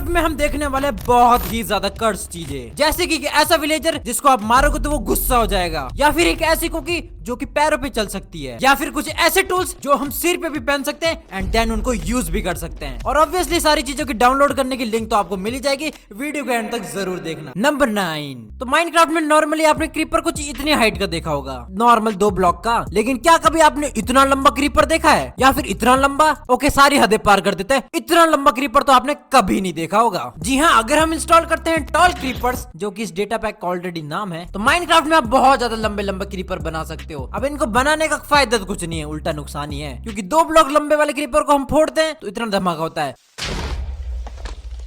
Minecraft में हम देखने वाले बहुत ही ज्यादा कर्स चीजें, जैसे कि ऐसा विलेजर जिसको आप मारोगे तो वो गुस्सा हो जाएगा, या फिर एक ऐसी कुकी जो कि पैरों पे चल सकती है, या फिर कुछ ऐसे टूल्स जो हम सिर पे भी पहन सकते हैं एंड देन उनको यूज भी कर सकते हैं। और ऑब्वियसली सारी चीजों की डाउनलोड करने की लिंक तो आपको मिल जाएगी, वीडियो के एंड तक जरूर देखना। नंबर 9, तो माइनक्राफ्ट में नॉर्मली आपने क्रीपर कुछ इतनी हाइट का देखा होगा, नॉर्मल 2 ब्लॉक का, लेकिन क्या कभी आपने इतना लंबा क्रीपर देखा है, या फिर इतना लंबा? ओके, सारी हदें पार कर देते हैं, इतना लंबा क्रीपर तो आपने कभी नहीं देखा होगा। जी हाँ, अगर हम इंस्टॉल करते हैं टॉल क्रीपर्स, जो कि इस डेटा पैक का ऑलरेडी नाम है, तो माइनक्राफ्ट में आप बहुत ज्यादा लंबे लंबे क्रीपर बना सकते हो। अब इनको बनाने का फायदा तो कुछ नहीं है, उल्टा नुकसान ही है, क्योंकि 2 ब्लॉक लंबे वाले क्रीपर को हम फोड़ते हैं तो इतना धमाका होता है,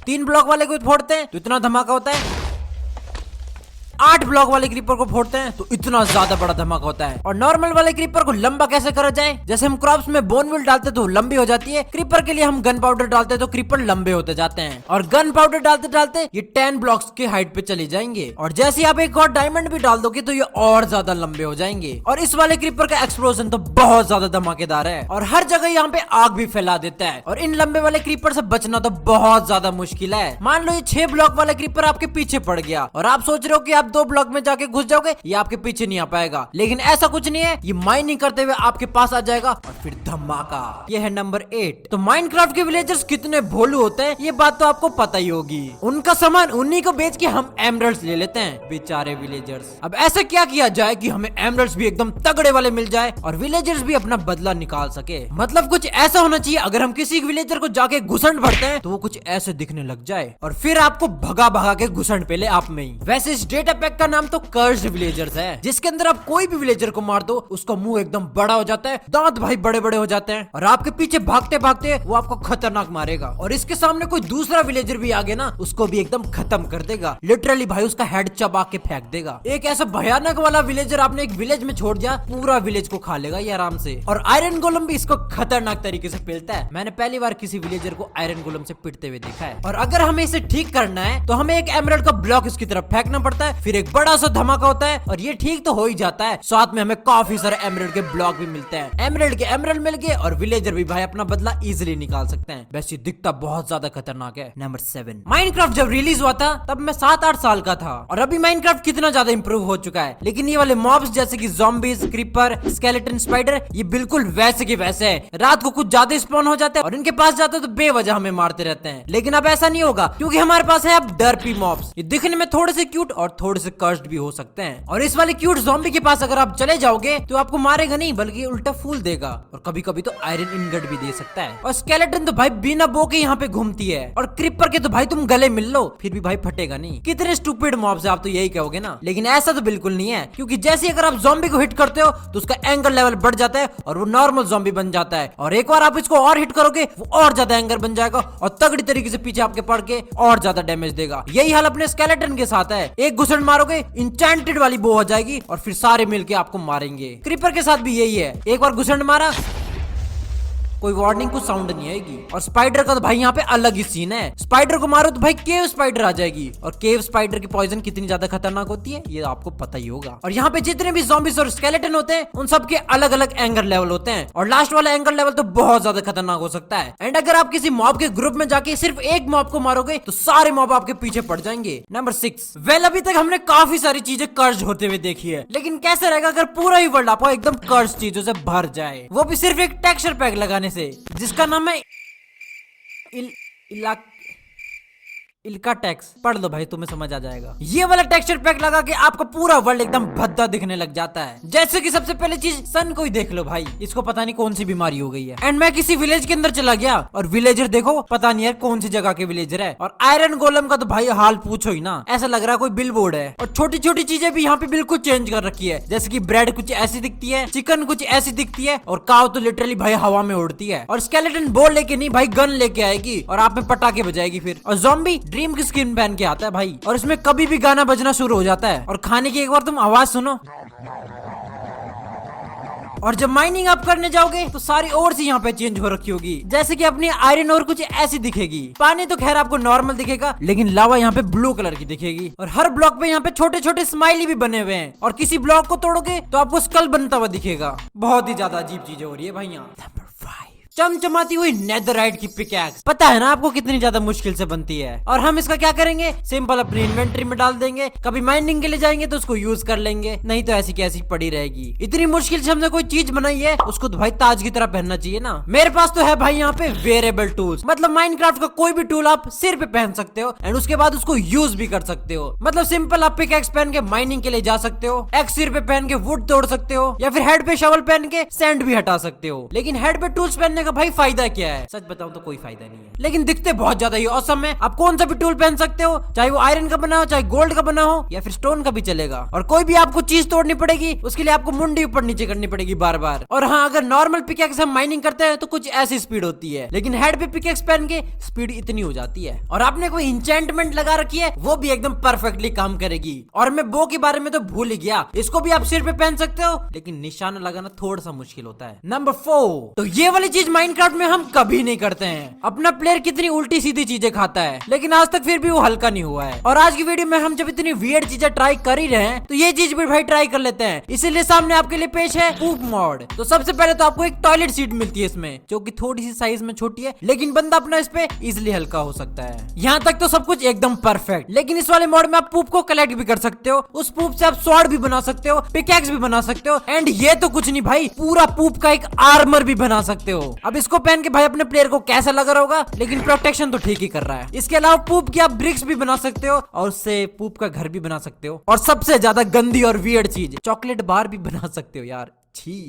3 ब्लॉक वाले को फोड़ते हैं तो इतना धमाका होता है, 8 ब्लॉक वाले क्रीपर को फोड़ते हैं तो इतना ज्यादा बड़ा धमाका होता है। और नॉर्मल वाले क्रीपर को लंबा कैसे करा जाए? जैसे हम क्रॉप्स में बोनविल डालते तो लंबी हो जाती है, क्रीपर के लिए हम गन पाउडर डालते तो क्रीपर लंबे होते जाते हैं, और गन पाउडर डालते डालते ये 10 ब्लॉक्स के हाइट पे चले जाएंगे, और जैसे आप एक और डायमंड भी डाल दोगे तो ये और ज्यादा लंबे हो जाएंगे। और इस वाले क्रीपर का एक्सप्लोजन तो बहुत ज्यादा धमाकेदार है, और हर जगह यहाँ पे आग भी फैला देता है, और इन लंबे वाले क्रीपर से बचना तो बहुत ज्यादा मुश्किल है। मान लो ये 6 ब्लॉक वाला क्रीपर आपके पीछे पड़ गया, और आप सोच रहे हो कि आप 2 ब्लॉक में जाके घुस जाओगे, ये आपके पीछे नहीं आ पाएगा, लेकिन ऐसा कुछ नहीं है, ये माइनिंग करते हुए आपके पास आ जाएगा और फिर धमाका। ये है नंबर 8। तो माइनक्राफ्ट के विलेजर्स कितने भोलू होते हैं ये बात तो आपको पता ही होगी, उनका सामान उन्हीं को बेच के हम एमरल्ड्स ले लेते हैं, बेचारे विलेजर्स। अब ऐसा क्या किया जाए कि हमें एमरल्ड्स भी एकदम तगड़े वाले मिल जाए और विलेजर्स भी अपना बदला निकाल सके? मतलब कुछ ऐसा होना चाहिए, अगर हम किसी विलेजर को जाके घुसंड भरते हैं तो वो कुछ ऐसे दिखने लग जाए, और फिर आपको भगा भगा के घुसंड पे ले आप में ही। वैसे इस डेटा पैक का नाम तो कर्स्ड विलेजर्स है, जिसके अंदर आप कोई भी विलेजर को मार दो उसका मुंह एकदम बड़ा हो जाता है, दांत भाई बड़े बड़े हो जाते हैं, और आपके पीछे भागते भागते वो आपको खतरनाक मारेगा, और इसके सामने कोई दूसरा विलेजर भी आ गया ना, उसको भी एकदम खत्म कर देगा, लिटरली भाई उसका हेड चबा के फेंक देगा। एक ऐसा भयानक वाला विलेजर आपने एक विलेज में छोड़ दिया, पूरा विलेज को खा लेगा ये आराम से। और आयरन गोलम भी इसको खतरनाक तरीके से पेलता है, मैंने पहली बार किसी विलेजर को आयरन गोलम से पिटते हुए देखा है। और अगर हमें इसे ठीक करना है तो हमें एक एमरल्ड का ब्लॉक इसकी तरफ फेंकना पड़ता है, फिर एक बड़ा सा धमाका होता है, और ये ठीक तो हो ही जाता है, साथ में हमें काफी सारे एमरल्ड के ब्लॉक भी मिलते हैं। एमरल्ड के एमरल्ड मिल गए और विलेजर भी भाई अपना बदला इजीली निकाल सकते हैं। वैसे दिखता बहुत ज्यादा खतरनाक है। नंबर 7, माइनक्राफ्ट जब रिलीज हुआ था तब मैं 7-8 साल का था, और अभी माइनक्राफ्ट कितना ज्यादा इंप्रूव हो चुका है, लेकिन ये वाले मॉब्स जैसे कि ज़ॉम्बीज, क्रीपर, स्केलेटन, स्पाइडर, ये बिल्कुल वैसे के वैसे है। रात को कुछ ज्यादा स्पॉन हो जाते हैं और इनके पास जाते तो बेवजह हमें मारते रहते हैं, लेकिन अब ऐसा नहीं होगा, क्योंकि हमारे पास है अब डरपी मॉब्स। ये दिखने में थोड़े से क्यूट और थोड़े से कर्स्ड भी हो सकते हैं, और इस वाले क्यूट ज़ॉम्बी के पास अगर आप चले जाओगे तो आपको मारेगा नहीं बल्कि उल्टा फूल देगा, और कभी कभी तो आयरन इनगट भी दे सकता है। और स्केलेटन तो भाई बिना बो के यहाँ पे घूमती है, और क्रीपर के तो भाई तुम गले मिल लो फिर भी भाई फटेगा नहीं। कितने स्टूपिड मॉब्स है, आप तो यही कहोगे ना, लेकिन ऐसा तो बिल्कुल नहीं है, क्योंकि जैसे अगर आप ज़ॉम्बी को हिट करते हो तो उसका एंगर लेवल बढ़ जाता है और वो नॉर्मल ज़ॉम्बी बन जाता है, और एक बार आप इसको और हिट करोगे वो और ज्यादा एंगर बन जाएगा और तगड़ी तरीके से पीछे आपके पड़ के और ज्यादा डैमेज देगा। यही हाल अपने स्केलेटन के साथ है, एक घुसड़ मारोगे इंचेंटेड वाली बो हो जाएगी और फिर सारे मिलके आपको मारेंगे। क्रीपर के साथ भी यही है, एक बार घुसड़ मारा कोई वार्निंग कुछ साउंड नहीं आएगी। और स्पाइडर का तो भाई यहाँ पे अलग ही सीन है, स्पाइडर को मारो तो भाई केव स्पाइडर आ जाएगी, और केव स्पाइडर की पॉइजन कितनी ज्यादा खतरनाक होती है ये आपको पता ही होगा। और यहाँ पे जितने भी ज़ॉम्बीज और स्केलेटन होते हैं उन सबके अलग अलग एंगर लेवल होते हैं, और लास्ट वाला एंगर लेवल तो बहुत ज्यादा खतरनाक हो सकता है। एंड अगर आप किसी मॉब के ग्रुप में जाके सिर्फ एक मॉब को मारोगे तो सारे मॉब आपके पीछे पड़ जाएंगे। नंबर 6, वेल अभी तक हमने काफी सारी चीजें कर्ज होते हुए देखी है, लेकिन कैसे रहेगा अगर पूरा ही वर्ल्ड आपको एकदम कर्ज चीजों से भर जाए, वो भी सिर्फ एक टेक्सचर पैक लगाने से, जिसका नाम है इल्का टैक्स। पढ़ लो भाई, तुम्हें समझ आ जाएगा। ये वाला टेक्सचर पैक लगा के आपका पूरा वर्ल्ड एकदम भद्दा दिखने लग जाता है। जैसे कि सबसे पहले चीज सन को ही देख लो भाई, इसको पता नहीं कौन सी बीमारी हो गई है। एंड मैं किसी विलेज के अंदर चला गया और विलेजर देखो पता नहीं है कौन सी जगह के विलेजर है, और आयरन गोलम का तो भाई हाल पूछो ही ना, ऐसा लग रहा है कोई बिल बोर्ड है। और छोटी छोटी चीजें भी यहाँ पे बिल्कुल चेंज कर रखी है, जैसे की ब्रेड कुछ ऐसी दिखती है, चिकन कुछ ऐसी दिखती है, और काव तो लिटरली भाई हवा में उड़ती है, और स्केलेटन बॉल लेके नहीं भाई गन लेके आएगी और आप में पटाखे बजाएगी फिर। और ज़ॉम्बी ड्रीम की स्किन पहन के आता है भाई, और इसमें कभी भी गाना बजना शुरू हो जाता है, और खाने की एक बार तुम आवाज सुनो, और जब माइनिंग आप करने जाओगे तो सारी और सी यहाँ पे चेंज हो रखी होगी, जैसे कि अपनी आयरन और कुछ ऐसी दिखेगी। पानी तो खैर आपको नॉर्मल दिखेगा, लेकिन लावा यहाँ पे ब्लू कलर की दिखेगी, और हर ब्लॉक पे यहाँ पे छोटे छोटे स्माइली भी बने हुए हैं, और किसी ब्लॉक को तोड़ोगे तो आपको स्कल बनता हुआ दिखेगा। बहुत ही ज्यादा अजीब चीजें हो रही है भाई यहाँ। चमचमाती हुई नेदरराइट की पिकैक्स। पता है ना आपको कितनी ज्यादा मुश्किल से बनती है। और हम इसका क्या करेंगे, सिंपल अपनी इन्वेंटरी में डाल देंगे, कभी माइनिंग के लिए जाएंगे तो उसको यूज कर लेंगे, नहीं तो ऐसी की ऐसी पड़ी रहेगी। इतनी मुश्किल से हमने कोई चीज बनाई है, उसको तो भाई ताज की तरह पहनना चाहिए ना। मेरे पास तो है भाई यहाँ पे वेरेबल टूल्स, मतलब माइनक्राफ्ट का कोई भी टूल आप सिर पे पहन सकते हो एंड उसके बाद उसको यूज भी कर सकते हो। मतलब सिंपल आप पिकैक्स पहन के माइनिंग के लिए जा सकते हो, एक्स सिर पे पहन के वुड तोड़ सकते हो, या फिर हेड पे शवल पहन के सैंड भी हटा सकते हो। लेकिन हेड पे टूल्स पहनने का भाई फायदा क्या है, सच बताऊं तो कोई फायदा नहीं है, लेकिन दिखते बहुत ज्यादा ही औसम है। आप कौन सा भी टूल पहन सकते हो, चाहे वो आयरन का बना हो, चाहे गोल्ड का बना हो, या फिर स्टोन का भी चलेगा। और कोई भी आपको चीज तोड़नी पड़ेगी, उसके लिए आपको मुंडी ऊपर नीचे करनी पड़ेगी बार बार। और हाँ, अगर नॉर्मल पिकैक्स हम माइनिंग करते हैं तो कुछ ऐसी स्पीड होती है, लेकिन हेड पे पिकैक्स पहन के स्पीड इतनी हो जाती है। और आपने कोई इंचेंटमेंट लगा रखी है, वो भी एकदम परफेक्टली काम करेगी। और मैं बो के बारे में तो भूल ही गया, इसको भी आप सिर पे पहन सकते हो, लेकिन निशाना लगाना थोड़ा सा मुश्किल होता है। नंबर 4, तो ये वाली चीज माइनक्राफ्ट में हम कभी नहीं करते हैं। अपना प्लेयर कितनी उल्टी सीधी चीजें खाता है, लेकिन आज तक फिर भी वो हल्का नहीं हुआ है। और आज की वीडियो में हम जब इतनी वियर्ड चीजें ट्राई कर ही रहे हैं, तो ये चीज भी भाई ट्राई कर लेते हैं। इसीलिए सामने आपके लिए पेश है पूप मॉड। तो सबसे पहले तो आपको एक टॉयलेट सीट मिलती है इसमें, जो कि थोड़ी सी साइज में छोटी है, लेकिन बंदा अपना इस पे इजिली हल्का हो सकता है। यहाँ तक तो सब कुछ एकदम परफेक्ट, लेकिन इस वाले मोड में आप पूप को कलेक्ट भी कर सकते हो, उस पूप से आप स्वॉर्ड भी बना सकते हो, पिकैक्स भी बना सकते हो, एंड ये तो कुछ नहीं भाई, पूरा पूप का एक आर्मर भी बना सकते हो। अब इसको पहन के भाई अपने प्लेयर को कैसा लग रहा होगा, लेकिन प्रोटेक्शन तो ठीक ही कर रहा है। इसके अलावा पूप की आप ब्रिक्स भी बना सकते हो, और उससे पूप का घर भी बना सकते हो, और सबसे ज्यादा गंदी और वियर्ड चीज, चॉकलेट बार भी बना सकते हो यार।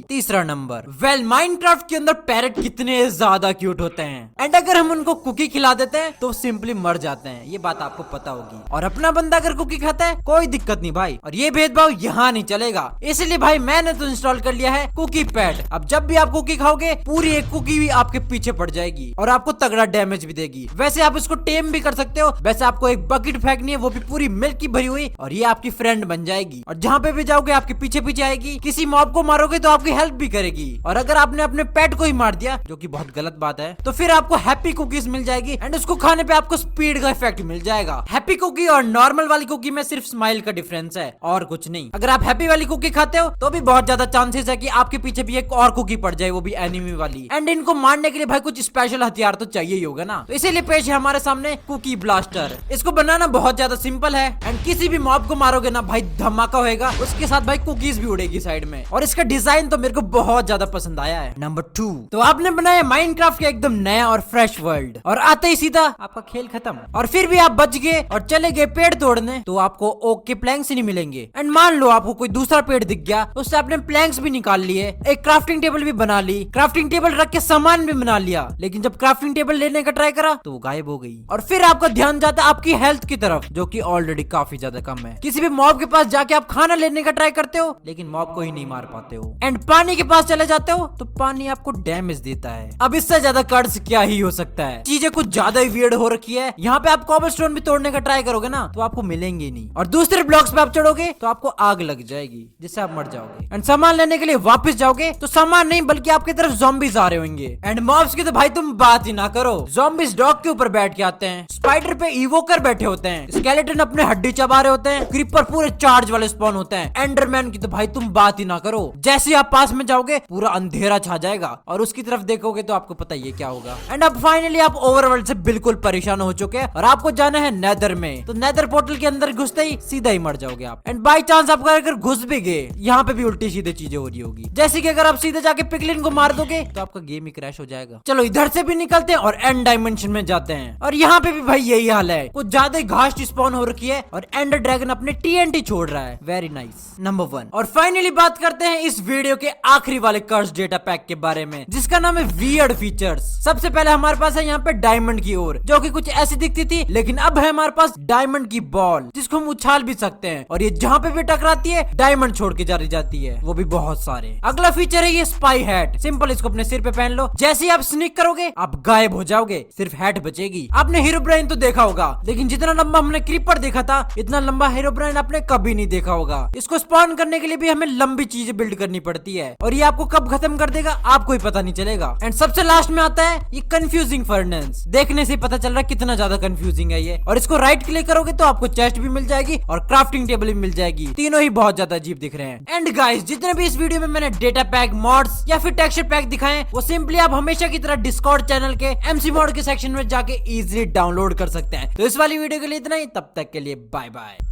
तीसरा नंबर, वेल माइनक्राफ्ट के अंदर पैरेट कितने ज्यादा क्यूट होते हैं, एंड अगर हम उनको कुकी खिला देते हैं तो सिंपली मर जाते हैं, ये बात आपको पता होगी। और अपना बंदा अगर कुकी खाता है कोई दिक्कत नहीं भाई, और ये भेदभाव यहाँ नहीं चलेगा। इसलिए भाई मैंने तो इंस्टॉल कर लिया है कुकी पैड। अब जब भी आप कुकी खाओगे, पूरी एक कुकी भी आपके पीछे पड़ जाएगी और आपको तगड़ा डैमेज भी देगी। वैसे आप इसको टेम भी कर सकते हो, वैसे आपको एक बकेट फेंकनी है, वो भी पूरी मिल्क की भरी हुई, और ये आपकी फ्रेंड बन जाएगी। और जहाँ पे भी जाओगे आपके पीछे पीछे आएगी, किसी मॉब को मारोगे तो आपकी हेल्प भी करेगी। और अगर आपने अपने पेट को ही मार दिया, जो कि बहुत गलत बात है, तो फिर आपको हैप्पी कुकीज मिल जाएगी, एंड उसको खाने पे आपको स्पीड का इफेक्ट मिल जाएगा। हैप्पी कुकी और नॉर्मल वाली कुकी में सिर्फ स्माइल का डिफरेंस है, और कुछ नहीं। अगर आप हैप्पी वाली कुकी खाते हो तो भी बहुत ज्यादा चांसेस है कि आपके पीछे भी एक और कुकी पड़ जाए, वो भी एनिमी वाली। एंड इनको मारने के लिए भाई कुछ स्पेशल हथियार तो चाहिए ही होगा ना, तो इसीलिए पेश है हमारे सामने कुकी ब्लास्टर। इसको बनाना बहुत ज्यादा सिंपल है, एंड किसी भी मॉब को मारोगे ना भाई, धमाका होएगा, उसके साथ भाई कुकीज भी उड़ेगी साइड में। और इसका डिजाइन तो मेरे को बहुत ज्यादा पसंद आया है। नंबर 2, तो आपने बनाया माइनक्राफ्ट का एकदम नया और फ्रेश वर्ल्ड, और आते ही सीधा आपका खेल खत्म। और फिर भी आप बच गए और चले गए पेड़ तोड़ने, तो आपको ओक के प्लैंक्स ही नहीं मिलेंगे। एंड मान लो आपको कोई दूसरा पेड़ दिख गया, उससे आपने प्लैंक्स भी निकाल लिए, एक क्राफ्टिंग टेबल भी बना ली, क्राफ्टिंग टेबल रख के सामान भी बना लिया, लेकिन जब क्राफ्टिंग टेबल लेने का ट्राई करा तो वो गायब हो गई। और फिर आपका ध्यान जाता आपकी हेल्थ की तरफ, जो कि ऑलरेडी काफी ज्यादा कम है। किसी भी मॉब के पास जाके आप खाना लेने का ट्राई करते हो, लेकिन मॉब को ही नहीं मार पाते हो। एंड पानी के पास चले जाते हो तो पानी आपको डैमेज देता है। अब इससे ज्यादा कर्ज क्या ही हो सकता है। चीजें कुछ ज्यादा ही वियर्ड हो रखी है। यहाँ पे आप कॉबलस्टोन भी तोड़ने का ट्राई करोगे ना, तो आपको मिलेंगे नहीं, और दूसरे ब्लॉक्स पे आप चढ़ोगे तो आपको आग लग जाएगी, जिससे आप मर जाओगे। एंड सामान लेने के लिए वापस जाओगे तो सामान नहीं, बल्कि आपकी तरफ ज़ॉम्बीज आ रहे होंगे। एंड मॉब्स की तो भाई तुम बात ही ना करो, ज़ॉम्बीज डॉग के ऊपर बैठ के आते हैं, स्पाइडर पे इवोकर बैठे होते हैं, स्केलेटन अपने हड्डी चबा रहे होते हैं, क्रीपर पूरे चार्ज वाले स्पॉन होते हैं, एंडरमैन की तो भाई तुम बात ही ना करो। जैसे आप पास में जाओगे पूरा अंधेरा छा जाएगा, और उसकी तरफ देखोगे तो आपको पता ही है क्या होगा। एंड अब फाइनली आप ओवरवर्ल्ड से बिल्कुल परेशान हो चुके हैं, और आपको जाना है नेदर में। तो नेदर पोर्टल के अंदर घुसते ही सीधा ही मर जाओगे आप। एंड बाई चांस आप अगर घुस भी गए, यहाँ पे भी उल्टी सीधे चीजें हो रही होगी, जैसे कि अगर आप सीधे जाके पिगलिन को मार दोगे तो आपका गेम ही क्रैश हो जाएगा। चलो इधर से भी निकलते हैं और एंड डायमेंशन में जाते हैं, और यहाँ पे भी भाई यही हाल है, कुछ ज्यादा घास स्पॉन हो रखी है, और एंडर ड्रैगन अपने TNT छोड़ रहा है। Very nice. नंबर 1, और फाइनली बात करते हैं इस वीडियो के आखिरी वाले कर्स डेटा पैक के बारे में, जिसका नाम है वियर्ड फीचर्स। सबसे पहले हमारे पास है यहाँ पे डायमंड की ओर, जो कि कुछ ऐसी दिखती थी, लेकिन अब है हमारे पास डायमंड की बॉल, जिसको हम उछाल भी सकते हैं, और ये जहाँ पे भी टकराती है डायमंड छोड़ के जाती है, वो भी बहुत सारे। अगला फीचर है ये स्पाई हैट। सिंपल इसको अपने सिर पे पहन लो, जैसे ही आप स्निक करोगे आप गायब हो जाओगे, सिर्फ हैट बचेगी। आपने हीरोब्राइन तो देखा होगा, लेकिन जितना लंबा हमने क्रीपर देखा था, इतना लंबा हीरोब्राइन आपने कभी नहीं देखा होगा। इसको स्पॉन करने के लिए भी हमें लंबी चीजें बिल्ड करनी करनी पड़ती है और ये आपको कब खत्म कर देगा आपको ही पता नहीं चलेगा। एंड सबसे लास्ट में आता है ये कंफ्यूजिंग फर्नेस। देखने से पता चल रहा है कितना ज्यादा कंफ्यूजिंग है ये। और इसको राइट क्लिक करोगे तो आपको चेस्ट भी मिल जाएगी और क्राफ्टिंग टेबल भी मिल जाएगी। तीनों ही बहुत ज्यादा अजीब दिख रहे हैं। एंड गाइस जितने भी इस वीडियो में मैंने डेटा पैक, मॉड्स या फिर टेक्सचर पैक दिखाए वो सिंपली आप हमेशा की तरह डिस्कॉर्ड चैनल के MC मॉड के सेक्शन में जाके इजीली डाउनलोड कर सकते हैं। तो इस वाली वीडियो के लिए इतना ही, तब तक के लिए बाय बाय।